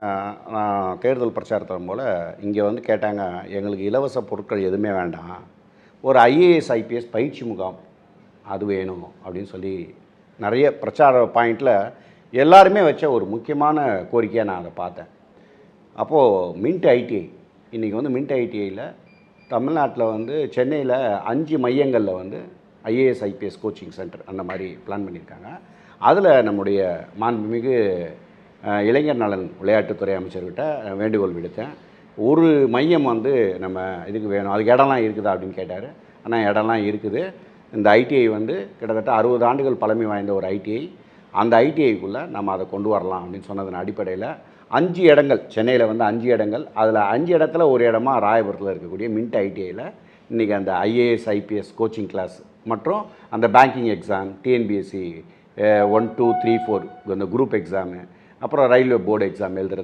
நான் தேர்தல் பிரச்சாரத்திலும் போல் இங்கே வந்து கேட்டாங்க, எங்களுக்கு இலவச பொருட்கள் எதுவுமே வேண்டாம், ஒரு ஐஏஎஸ் ஐபிஎஸ் பயிற்சி முகாம் அது வேணும் அப்படின்னு சொல்லி நிறைய பிரச்சார பாயிண்டில் எல்லாருமே வச்ச ஒரு முக்கியமான கோரிக்கையாக நான் அதை பார்த்தேன். அப்போது மின்ட் ஐடிஐ இன்றைக்கி வந்து மின்ட் ஐடிஐயில் தமிழ்நாட்டில் வந்து சென்னையில் 5 மையங்களில் வந்து ஐஏஎஸ் ஐபிஎஸ் கோச்சிங் சென்டர் அந்த மாதிரி பிளான் பண்ணியிருக்காங்க. அதில் நம்முடைய மாண்புமிகு இளைஞர் நலன் விளையாட்டுத்துறை அமைச்சர்கிட்ட வேண்டுகோள் விடுத்தேன். ஒரு மையம் வந்து நம்ம இதுக்கு வேணும், அதுக்கு இடம்லாம் இருக்குதா அப்படின்னு கேட்டார். ஆனால் இடம்லாம் இருக்குது. இந்த ஐடிஐ வந்து கிட்டத்தட்ட 60 ஆண்டுகள் பழமை வாய்ந்த ஒரு ஐடிஐ. அந்த ஐடிஐக்குள்ளே நம்ம அதை கொண்டு வரலாம் அப்படின்னு சொன்னதன் அடிப்படையில் 5 இடங்கள் சென்னையில் வந்து 5 இடங்கள், அதில் 5 இடத்துல ஒரு இடமா ராயபுரத்தில் இருக்கக்கூடிய மின்ட் ஐடிஐயில் இன்றைக்கி அந்த ஐஏஎஸ் ஐபிஎஸ் கோச்சிங் கிளாஸ் மற்றும் அந்த பேங்கிங் எக்ஸாம், டிஎன்பிஎஸ்சி 1, 2, 3, 4 இந்த குரூப் எக்ஸாமு, அப்புறம் ரயில்வே போர்டு எக்ஸாம் எழுதுறது